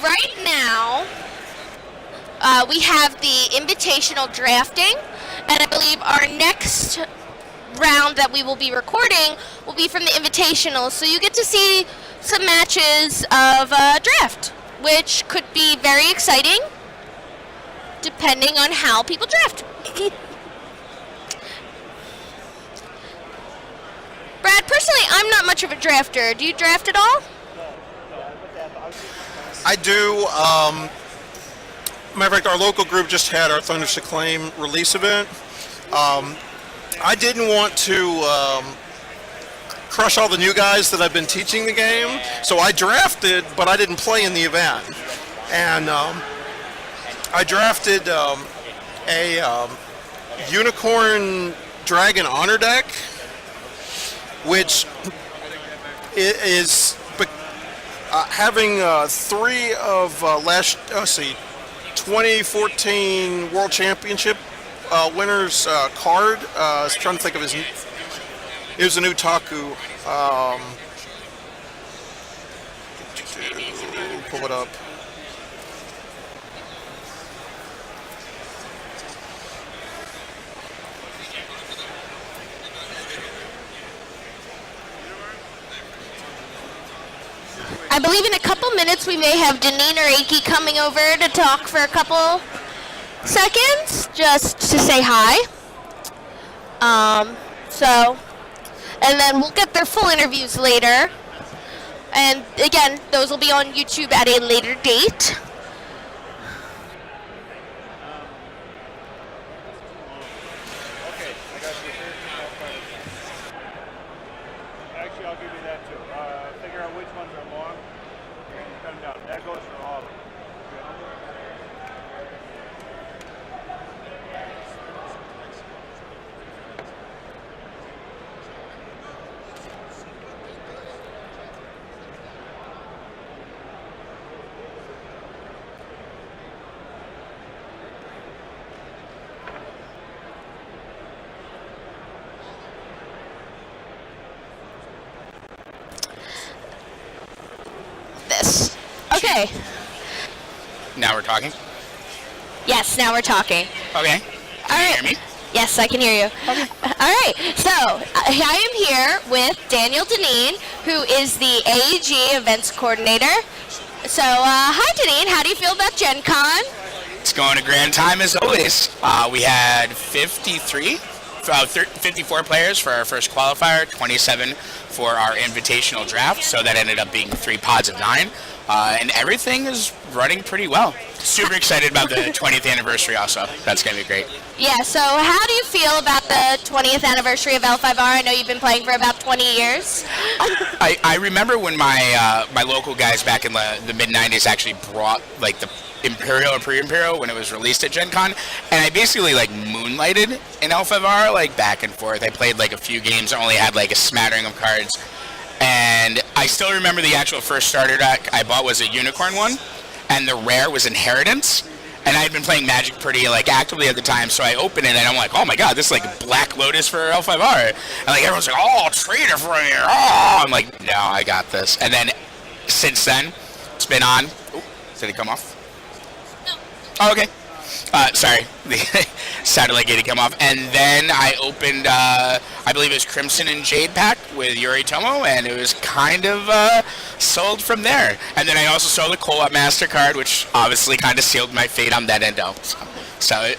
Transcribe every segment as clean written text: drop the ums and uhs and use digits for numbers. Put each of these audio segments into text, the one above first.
right now, we have the invitational drafting, and I believe our next round that we will be recording will be from the invitational. So you get to see some matches of draft, which could be very exciting, depending on how people draft. Brad, personally, I'm not much of a drafter. Do you draft at all? I do. Matter of fact, our local group just had our Thunderous Acclaim release event. I didn't want to crush all the new guys that I've been teaching the game, so I drafted, but I didn't play in the event. And I drafted a Unicorn Dragon Honor deck, which is having three of 2014 World Championship winners card. I was trying to think of his. It was an Utaku. Pull it up. I believe in a couple minutes we may have Dineen or Aki coming over to talk for a couple seconds, just to say hi. And then we'll get their full interviews later. And again, those will be on YouTube at a later date. Actually, I'll give you that too. Figure out which ones are long and cut them down. That goes for all of them. This. Okay. Now we're talking? Yes, now we're talking. Okay. Can you hear me? Yes, I can hear you. Okay. All right. So I am here with Daniel Dineen, who is the AEG events coordinator. So hi, Dineen. How do you feel about Gencon? It's going a grand time as always. We had 54 players for our first qualifier, 27 for our invitational draft, so that ended up being 3 pods of 9, and everything is running pretty well. Super excited about the 20th anniversary also. That's going to be great. Yeah, so how do you feel about the 20th anniversary of L5R? I know you've been playing for about 20 years. I remember when my local guys back in the mid-90s actually brought like the Imperial or Pre-Imperial when it was released at Gencon, and I basically like moonlighted in L5R like back and forth. I played like a few games, I only had like a smattering of cards, and I still remember the actual first starter deck I bought was a Unicorn one, and the rare was Inheritance, and I had been playing Magic pretty like actively at the time, so I open it and I'm like, oh my god, this is like Black Lotus for L5R, and like everyone's like, oh, trader for you, oh, I'm like, no, I got this. And then since then it's been on. Ooh, did it come off? Oh, okay. Sorry, the satellite gate had come off. And then I opened, I believe it was Crimson and Jade pack with Yoritomo, and it was kind of sold from there. And then I also saw the Co-op Master card, which obviously kind of sealed my fate on that endo. So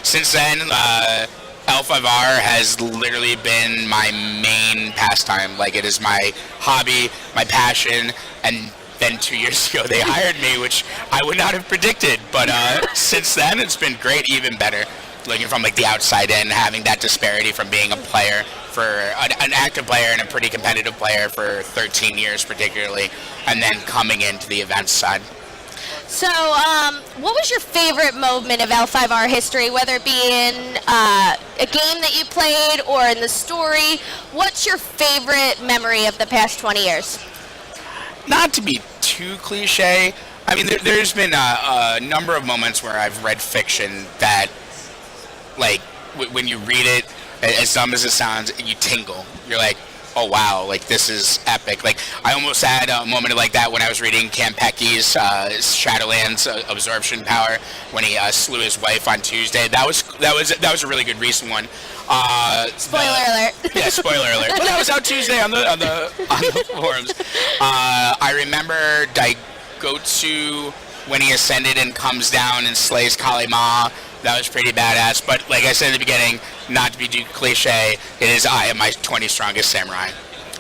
since then, L5R has literally been my main pastime. Like, it is my hobby, my passion, and then 2 years ago they hired me, which I would not have predicted, but since then it's been great, even better. Looking from like the outside in, having that disparity from being a player for an active player and a pretty competitive player for 13 years particularly, and then coming into the events side. So, what was your favorite moment of L5R history, whether it be in a game that you played or in the story? What's your favorite memory of the past 20 years? Not to be too cliche, I mean, there's been a number of moments where I've read fiction that, like, when you read it, as dumb as it sounds, you tingle. You're like, oh wow, like this is epic. Like I almost had a moment like that when I was reading Kampeki's Shadowlands absorption power when he slew his wife on Tuesday. That was a really good recent one. Spoiler alert. Yeah, spoiler alert. Well, that was out Tuesday on the forums. I remember Daigotsu when he ascended and comes down and slays Kali Ma. That was pretty badass. But like I said in the beginning, not to be too cliche, it is I am my 20 strongest samurai,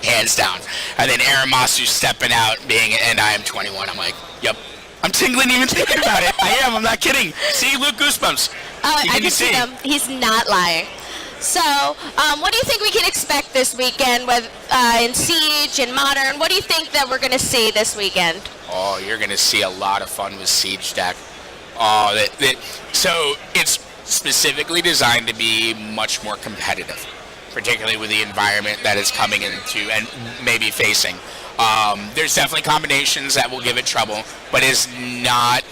hands down. And then Aramasu stepping out, and I am 21. I'm like, yep. I'm tingling even thinking about it. I am. I'm not kidding. See, Luke, goosebumps. Oh, I can see them. He's not lying. So, what do you think we can expect this weekend with in Siege and Modern? What do you think that we're going to see this weekend? Oh, you're going to see a lot of fun with Siege deck. So it's specifically designed to be much more competitive, particularly with the environment that it's coming into and maybe facing. There's definitely combinations that will give it trouble, but it's not.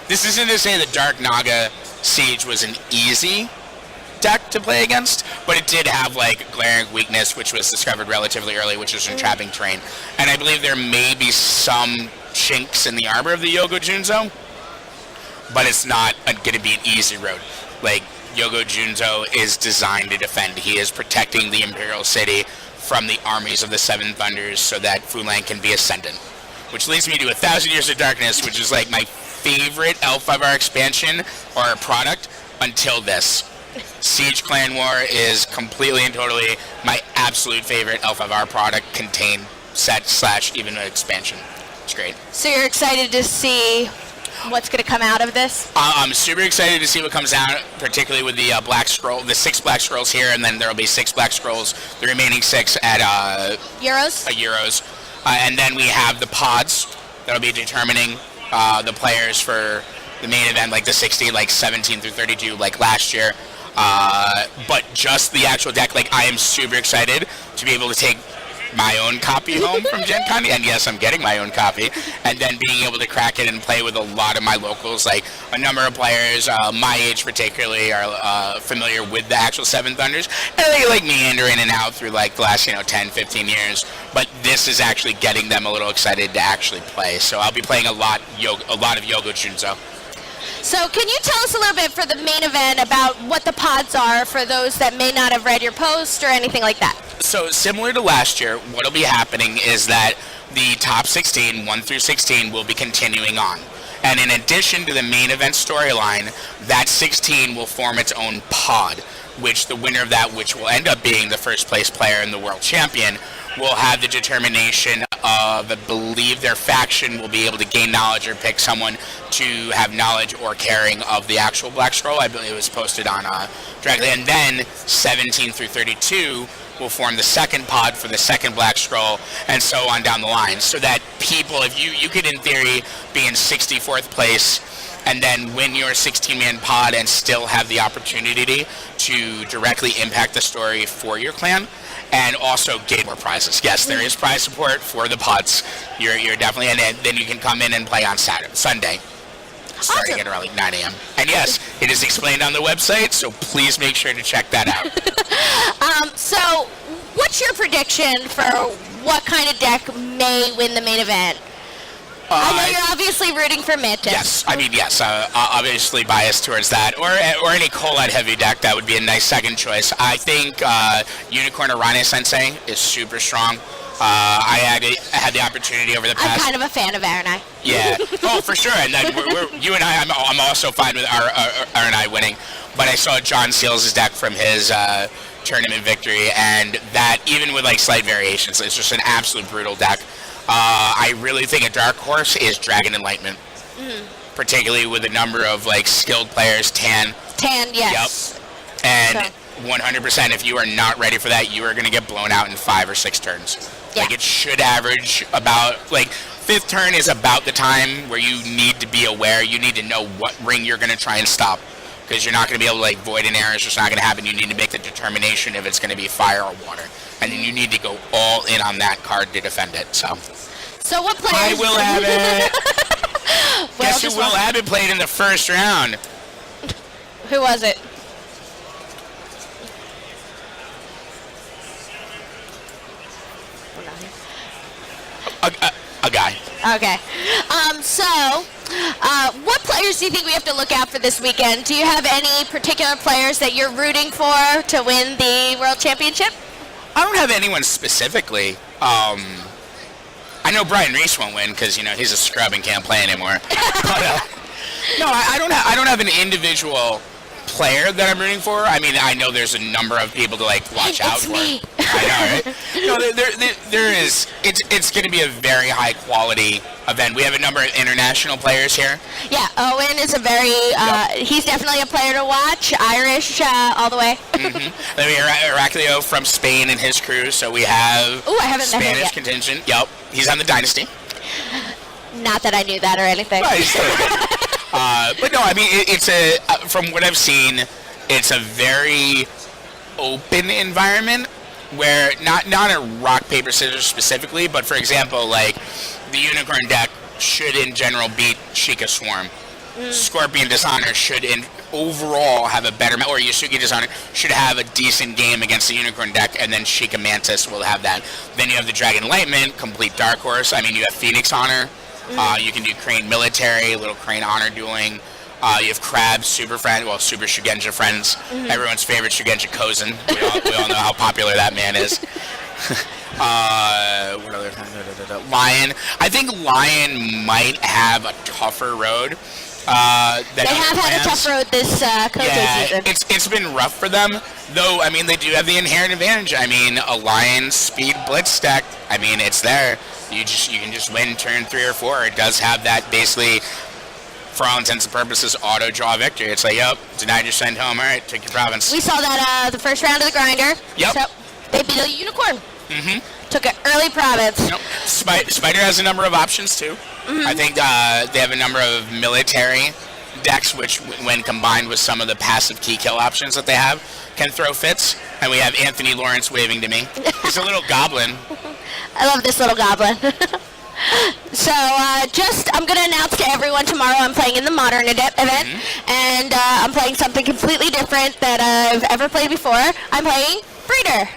This isn't to say that Dark Naga Siege was an easy deck to play against, but it did have like glaring weakness, which was discovered relatively early, which is entrapping terrain. And I believe there may be some chinks in the armor of the Yogo Junzo, but it's not going to be an easy road. Like, Yogo Junzo is designed to defend. He is protecting the Imperial City from the armies of the Seven Thunders so that Fulan can be ascendant. Which leads me to 1,000 Years of Darkness, which is like my favorite L5R expansion or product until this. Siege Clan War is completely and totally my absolute favorite L5R product contained set / even an expansion. It's great. So you're excited to see what's going to come out of this? I'm super excited to see what comes out, particularly with the Black Scroll, the 6 Black Scrolls here, and then there will be 6 Black Scrolls, the remaining 6 at Euros. And then we have the pods that'll be determining the players for the main event, like the 60, like 17 through 32, like last year. But just the actual deck, like I am super excited to be able to take my own copy home from Gencon, and yes, I'm getting my own copy, and then being able to crack it and play with a lot of my locals, like a number of players my age particularly are familiar with the actual Seven Thunders, and they like meander in and out through like the last 10, 15 years, but this is actually getting them a little excited to actually play, so I'll be playing a lot of Yogo Junzo. So can you tell us a little bit for the main event about what the pods are for those that may not have read your post or anything like that? So similar to last year, what will be happening is that the top 16, 1 through 16, will be continuing on. And in addition to the main event storyline, that 16 will form its own pod, which the winner of that, which will end up being the first place player and the world champion, will have the determination of, I believe their faction will be able to gain knowledge or pick someone to have knowledge or caring of the actual Black Scroll. I believe it was posted on directly. And then 17 through 32 will form the second pod for the second Black Scroll, and so on down the line. So that people, if you could in theory be in 64th place and then win your 16-man pod and still have the opportunity to directly impact the story for your clan, and also gain more prizes. Yes, there is prize support for the pods. You're definitely, and then you can come in and play on Sunday, starting awesome. at around like 9 a.m. And yes, it is explained on the website, so please make sure to check that out. So what's your prediction for what kind of deck may win the main event? I know you're obviously rooting for Mantis. Yes, I mean, yes, obviously biased towards that, or any Colette heavy deck. That would be a nice second choice. I think Unicorn Arane Sensei is super strong. I had the opportunity over the past. I'm kind of a fan of Aranai. Yeah, oh for sure. And then you and I, I'm also fine with Aranai winning. But I saw John Seals' deck from his tournament victory, and that even with like slight variations, it's just an absolute brutal deck. I really think a dark horse is Dragon Enlightenment, particularly with a number of like skilled players. Tan, yes. Yep. And 100%, if you are not ready for that, you are going to get blown out in 5 or 6 turns. Yeah. Like it should average about like 5th turn is about the time where you need to be aware. You need to know what ring you're going to try and stop, because you're not going to be able to like void an error. It's just not going to happen. You need to make the determination if it's going to be fire or water, and then you need to go all in on that card to defend it. So what players? I will have it. Guess who will have it played in the first round? Who was it? A guy. Okay. What players do you think we have to look out for this weekend? Do you have any particular players that you're rooting for to win the World Championship? I don't have anyone specifically. I know Brian Reese won't win because he's a scrub and can't play anymore. But, no, I don't have an individual player that I'm rooting for. I mean, I know there's a number of people to watch out for. Me. I know, right? No, there is. It's going to be a very high quality event. We have a number of international players here. Yeah, Owen is a very. He's definitely a player to watch. Irish all the way. Mm-hmm. Then we have Heraclio from Spain and his crew. So we have I haven't met him Spanish yet. contingent. Yep, he's on the Dynasty. Not that I knew that or anything. Right, but no, I mean, from what I've seen, it's a very open environment where not a rock, paper, scissors specifically, but for example, the Unicorn deck should in general beat Sheikah Swarm. Scorpion Dishonor should overall have a better, or Yasuki Dishonor should have a decent game against the Unicorn deck, and then Sheikah Mantis will have that. Then you have the Dragon Lightment, complete Dark Horse. I mean, you have Phoenix Honor. You can do Crane Military, little Crane Honor dueling. You have Crab, Super Super Shugenja Friends. Everyone's favorite Shugenja Kozen. We all know how popular that man is. What other? Lion. I think Lion might have a tougher road. They have had a tough road this season. It's been rough for them, though. I mean, they do have the inherent advantage. I mean, a Lion Speed Blitz deck. I mean, it's there. You can just win turn 3 or 4. It does have that basically, for all intents and purposes, auto draw victory. It's like, yep, denied your send home. All right, take your province. We saw that the first round of the grinder. Yep. So they beat a Unicorn. Took an early province. Yep. Spider has a number of options too. I think they have a number of military decks, which, when combined with some of the passive key kill options that they have, can throw fits. And we have Anthony Lawrence waving to me. He's a little goblin. I love this little goblin. So, I'm going to announce to everyone tomorrow I'm playing in the Modern event, and I'm playing something completely different that I've ever played before. I'm playing Breeder.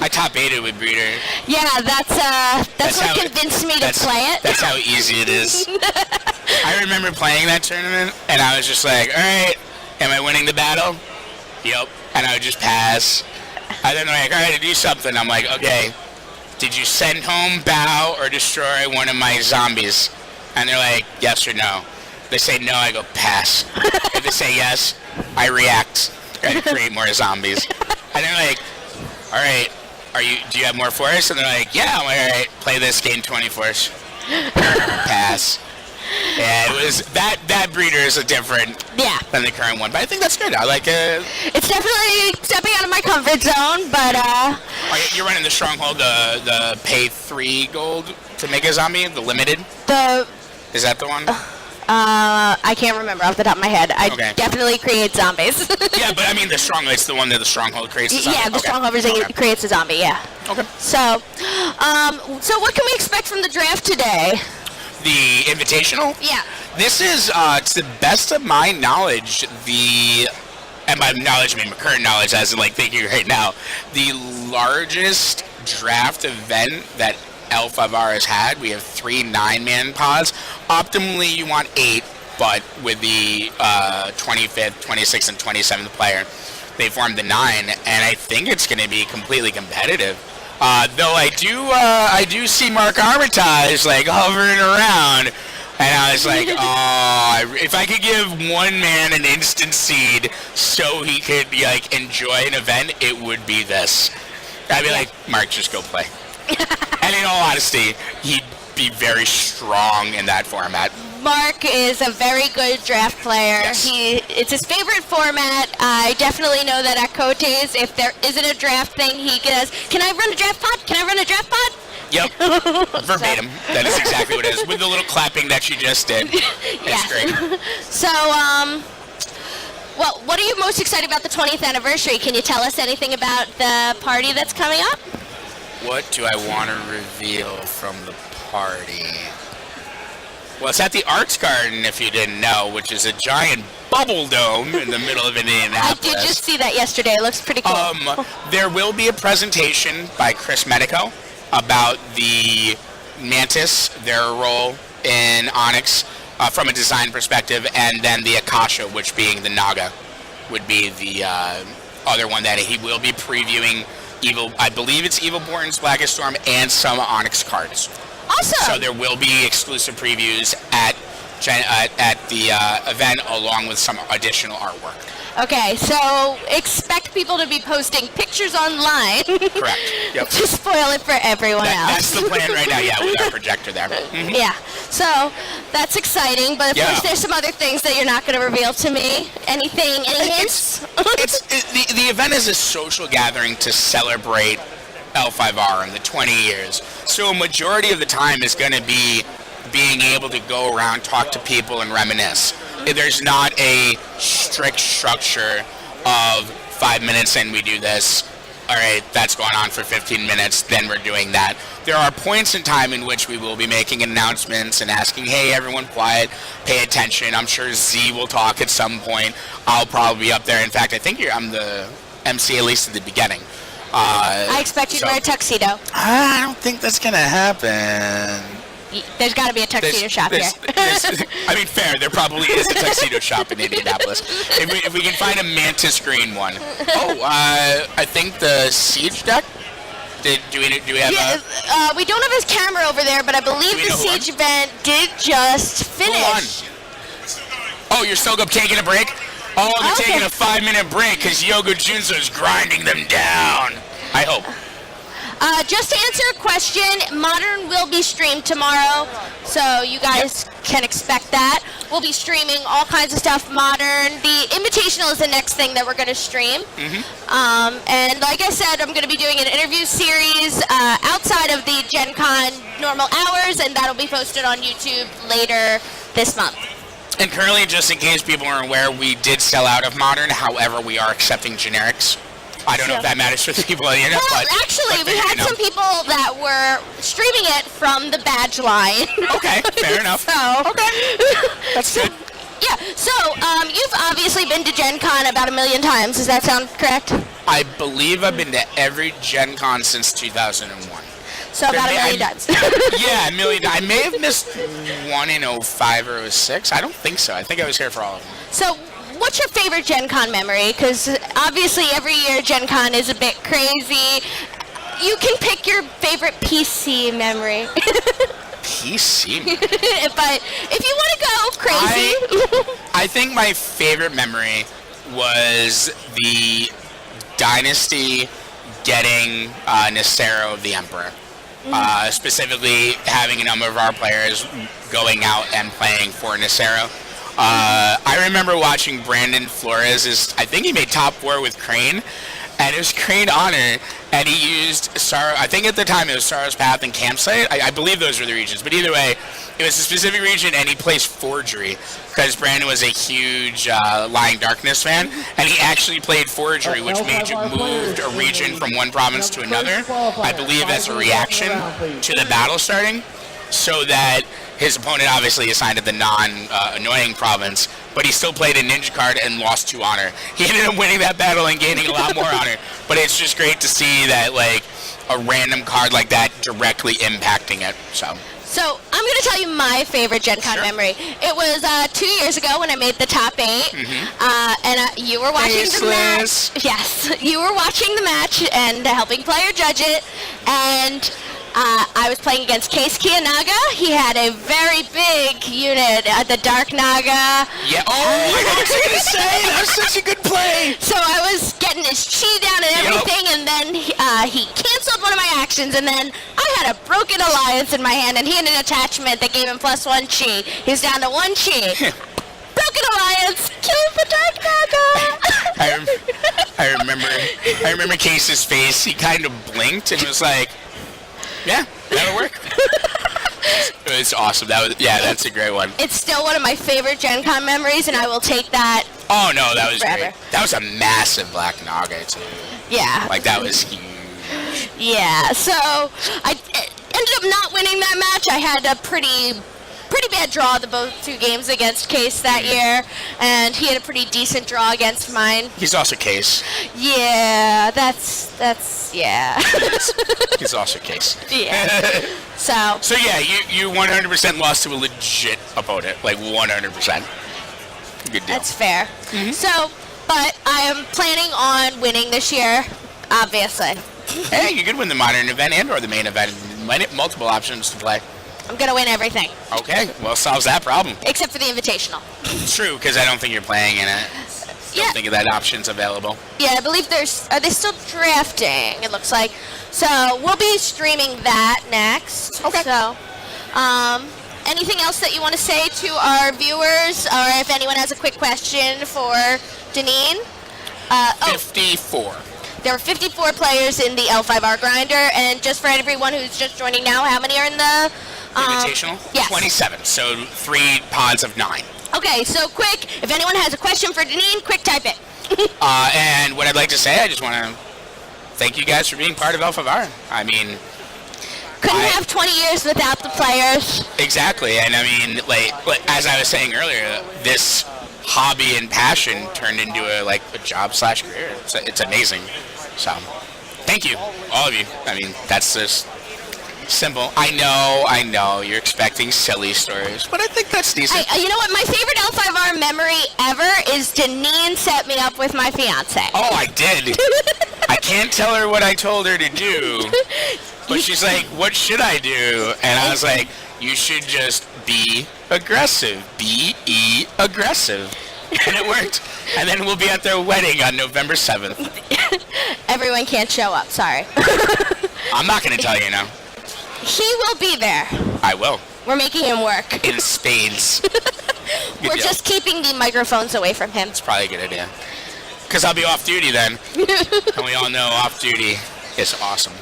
I top 8 with Breeder. Yeah, that's what convinced me to play it. That's how easy it is. I remember playing that tournament, and I was just like, all right, am I winning the battle? Yep. And I would just pass. And then they're like, all right, do something. I'm like, okay. Did you send home, bow, or destroy one of my zombies? And they're like, yes or no. They say no, I go pass. If they say yes, I react and create more zombies. And they're like, all right, do you have more for us? And they're like, yeah. I'm like, all right, play this, gain 20 force. Pass. Yeah, it was that Breeder is a different than the current one, but I think that's good. I like it. It's definitely stepping out of my comfort zone, but you're running the Stronghold, the pay 3 gold to make a zombie, the limited. Is that the one? I can't remember off the top of my head. I definitely create zombies. Yeah, but I mean the Stronghold. It's the one that the Stronghold creates. The zombie. Yeah, the Stronghold creates a zombie. Yeah. Okay. So what can we expect from the draft today? The Invitational? Yeah. This is, to the best of my knowledge, and by knowledge I mean my current knowledge, as in thinking right now, the largest draft event that L5R has had. We have 3 9-man pods. Optimally, you want 8, but with the 25th, 26th, and 27th player, they formed the 9, and I think it's going to be completely competitive. Though I do see Mark Armitage hovering around, and I was like, oh, if I could give one man an instant seed so he could enjoy an event, it would be this. I'd be like, Mark, just go play. And in all honesty, he'd be very strong in that format. Mark is a very good draft player. Yes. It's his favorite format. I definitely know that at Cotes, if there isn't a draft thing, he goes, can I run a draft pod? Can I run a draft pod? Yep. Verbatim. That is exactly what it is. With the little clapping that she just did. It's great. So, well, what are you most excited about the 20th anniversary? Can you tell us anything about the party that's coming up? What do I want to reveal from the party? Well, it's at the Arts Garden, if you didn't know, which is a giant bubble dome in the middle of Indianapolis. I did just see that yesterday. It looks pretty cool. There will be a presentation by Chris Medico about the Mantis, their role in Onyx from a design perspective, and then the Akasha, which being the Naga, would be the other one that he will be previewing. I believe it's Evilborn's Blackest Storm and some Onyx cards. Awesome. So there will be exclusive previews at the event, along with some additional artwork. Okay, so expect people to be posting pictures online. Correct. Yep. To spoil it for everyone else. That's the plan right now, yeah, with our projector there. Mm-hmm. Yeah, so that's exciting, but of course there's some other things that you're not going to reveal to me. Any hints? The event is a social gathering to celebrate L5R and the 20 years. So a majority of the time is going to be being able to go around, talk to people, and reminisce. There's not a strict structure of 5 minutes and we do this. All right, that's going on for 15 minutes, then we're doing that. There are points in time in which we will be making announcements and asking, hey, everyone quiet, pay attention. I'm sure Z will talk at some point. I'll probably be up there. In fact, I think I'm the MC, at least at the beginning. I expect you to wear a tuxedo. I don't think that's going to happen. There's got to be a tuxedo shop here. I mean, fair. There probably is a tuxedo shop in Indianapolis. If we can find a Mantis green one. Oh, I think the Siege deck. Do we have we don't have his camera over there, but I believe the Siege event did just finish. Oh, you're still taking a break? Oh, they're taking a 5-minute break because Yoga Junso's grinding them down. I hope. Just to answer a question, Modern will be streamed tomorrow, so you guys can expect that. We'll be streaming all kinds of stuff Modern. The Invitational is the next thing that we're going to stream. And like I said, I'm going to be doing an interview series outside of the Gen Con normal hours, and that'll be posted on YouTube later this month. And currently, just in case people aren't aware, we did sell out of Modern. However, we are accepting generics. I don't know if that matters for the people on the internet. Well, actually, we had some people that were streaming it from the badge line. Okay, fair enough. That's good. Yeah, so you've obviously been to Gen Con about 1 million times. Does that sound correct? I believe I've been to every Gen Con since 2001. So about 1 million times. Yeah, 1 million. I may have missed one in 05 or 06. I don't think so. I think I was here for all of them. So what's your favorite Gen Con memory? Because obviously every year Gen Con is a bit crazy. You can pick your favorite PC memory. PC memory? But if you want to go crazy. I think my favorite memory was the Dynasty getting Nacero of the Emperor. Specifically having a number of our players going out and playing for Nacero. I remember watching Brandon Flores. I think he made top 4 with Crane, and it was Crane Honor, and he used I think at the time it was Sorrow's Path and Campsite. I believe those were the regions, but either way, it was a specific region, and he placed Forgery because Brandon was a huge Lying Darkness fan, and he actually played Forgery, which moved a region from one province to another, I believe as a reaction to the battle starting, so that his opponent obviously assigned it the non-annoying province, but he still played a ninja card and lost 2 honor. He ended up winning that battle and gaining a lot more honor, but it's just great to see that, like, a random card like that directly impacting it, so. So I'm going to tell you my favorite Gen Con memory. It was 2 years ago when I made the top 8, and you were watching the match. Yes, you were watching the match and helping player judge it, and I was playing against Case Kiyonaga. He had a very big unit, the Dark Naga. Yeah. Oh, I was going to say, that was such a good play. So I was getting his chi down and everything, and then he canceled one of my actions, and then I had a Broken Alliance in my hand, and he had an attachment that gave him +1 chi. He was down to 1 chi. Broken Alliance, kill the Dark Naga. I remember Case's face. He kind of blinked and was like, yeah, that'll work. It's awesome. That's a great one. It's still one of my favorite Gen Con memories, and I will take that. Oh no, that was forever. great. That was a massive Black Naga too. Yeah. Like that was huge. Yeah. So I ended up not winning that match. I had a pretty bad draw both 2 games against Case that year, and he had a pretty decent draw against mine. He's also Case. Yeah, that's yeah. He's also Case. Yeah. So yeah, you 100% lost to a legit opponent, like 100%. Good deal. That's fair. So, but I am planning on winning this year, obviously. Hey, you could win the modern event and or the main event. Multiple options to play. I'm going to win everything. Okay, well, solves that problem. Except for the Invitational. True, because I don't think you're playing in it. Yeah. Don't think that option's available. Yeah, I believe are they still drafting, it looks like. So, we'll be streaming that next. Okay. So, anything else that you want to say to our viewers, or if anyone has a quick question for Dineen? 54. There were 54 players in the L5R grinder, and just for everyone who's just joining now, how many are in the Invitational? Yes. 27, so 3 pods of 9. Okay, so quick, if anyone has a question for Dineen, quick type it. And what I'd like to say, I just want to thank you guys for being part of L5R. I mean, Couldn't have 20 years without the players. exactly, and I mean, like as I was saying earlier, this hobby and passion turned into a job/career. It's amazing. So, thank you, all of you. I mean, that's just simple. I know, you're expecting silly stories, but I think that's decent. You know what? My favorite L5R memory ever is Dineen set me up with my fiance. Oh, I did. I can't tell her what I told her to do, but she's like, "What should I do?" And I was like, "You should just be aggressive. Be aggressive." And it worked. And then we'll be at their wedding on November 7th. Everyone can't show up. Sorry. I'm not going to tell you now. He will be there. I will. We're making him work. In spades. We're deal. just keeping the microphones away from him. It's probably a good idea. Because I'll be off duty then. And we all know off duty is awesome.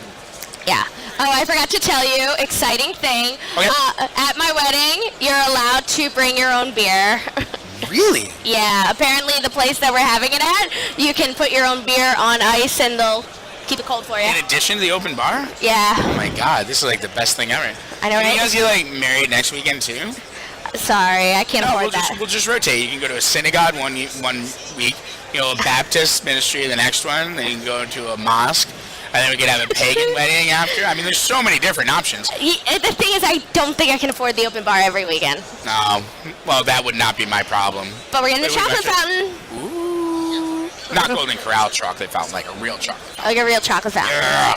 Yeah. Oh, I forgot to tell you, exciting thing. Okay. At my wedding, you're allowed to bring your own beer. Really? Yeah, apparently the place that we're having it at, you can put your own beer on ice and they'll keep it cold for you. In addition to the open bar? Yeah. Oh my god, this is like the best thing ever. I know, Can right? you guys get married next weekend too? Sorry, I can't afford that. We'll just rotate. You can go to a synagogue one week, a Baptist ministry the next one, then you can go to a mosque, and then we could have a pagan wedding after. I mean, there's so many different options. The thing is, I don't think I can afford the open bar every weekend. No, well, that would not be my problem. But we're getting the Wait, chocolate wait, fountain. Ooh. Not Golden Corral chocolate fountain, like a real chocolate fountain. Like a real chocolate fountain. Yeah.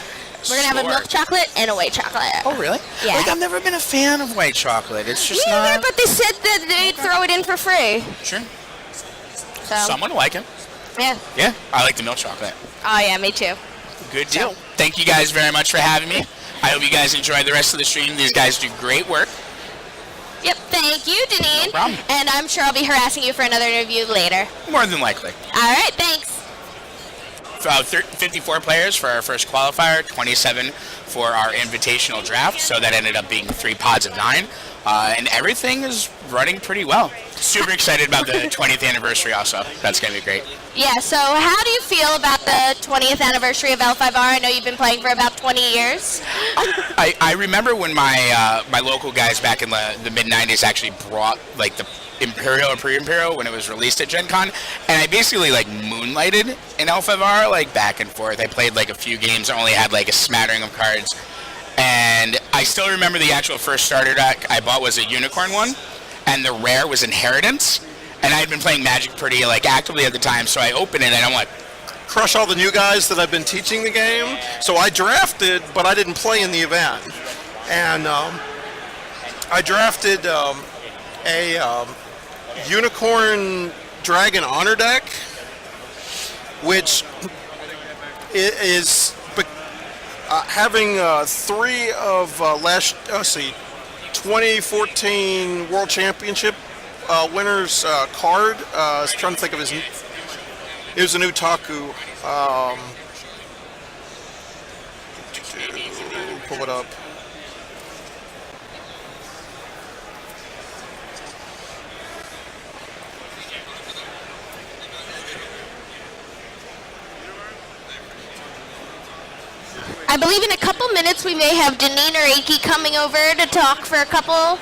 We're going to have a milk chocolate and a white chocolate. Oh, really? Yeah. I've never been a fan of white chocolate. It's just Me neither, not... but they said that they'd throw it in for free. Sure. So, Someone will like it. yeah. Yeah, I like the milk chocolate. Oh, yeah, me too. Good deal. Thank you guys very much for having me. I hope you guys enjoyed the rest of the stream. These guys do great work. Yep, thank you, Dineen. No problem. And I'm sure I'll be harassing you for another interview later. More than likely. All right, thanks. 54 players for our first qualifier, 27 for our invitational draft, so that ended up being 3 pods of 9. And everything is running pretty well. Super excited about the 20th anniversary also. That's going to be great. Yeah, so how do you feel about the 20th anniversary of L5R? I know you've been playing for about 20 years. I remember when my local guys back in the mid-90s actually brought the Imperial or pre-Imperial when it was released at Gencon, and I basically moonlighted in L5R back and forth. I played a few games, I only had a smattering of cards, and I still remember the actual first starter deck I bought was a unicorn one, and the rare was Inheritance, and I had been playing Magic pretty actively at the time, so I opened it and I'm like, Crush all the new guys that I've been teaching the game. So I drafted, but I didn't play in the event. And I drafted a Unicorn Dragon Honor deck, which is having 3 of 2014 World Championship winners card. I was trying to think of his. It was an Utaku. Pull it up. I believe in a couple minutes we may have Dineen or Aki coming over to talk for a couple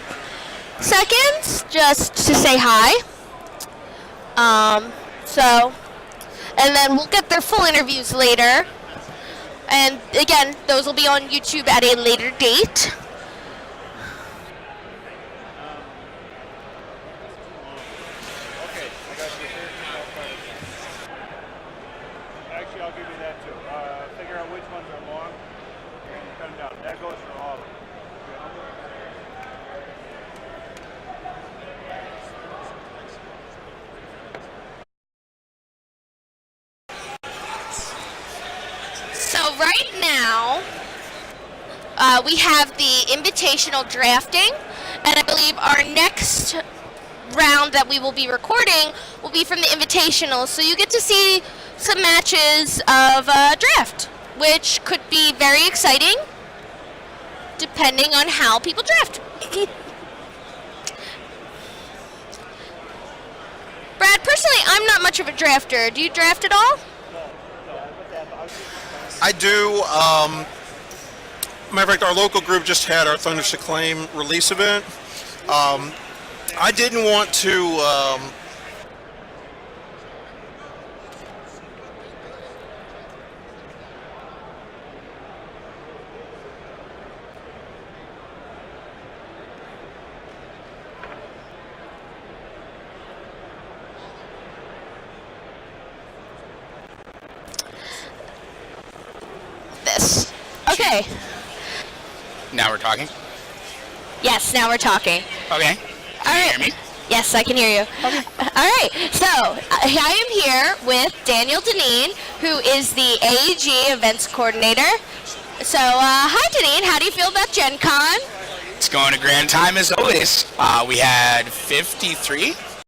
seconds, just to say hi. And then we'll get their full interviews later. And again, those will be on YouTube at a later date. we have the invitational drafting, and I believe our next round that we will be recording will be from the invitational. So you get to see some matches of draft, which could be very exciting depending on how people draft. Brad, personally, I'm not much of a drafter. Do you draft at all? I do. Matter of fact, our local group just had our Thunder Acclaim release event. I didn't want to. This. Okay. Now we're talking. Yes, now we're talking. Okay. All Can you right. hear me? Yes, I can hear you. Okay. All right. So I am here with Daniel Dineen, who is the AEG events coordinator. So hi, Dineen. How do you feel about Gencon? It's going a grand time as always. We had 53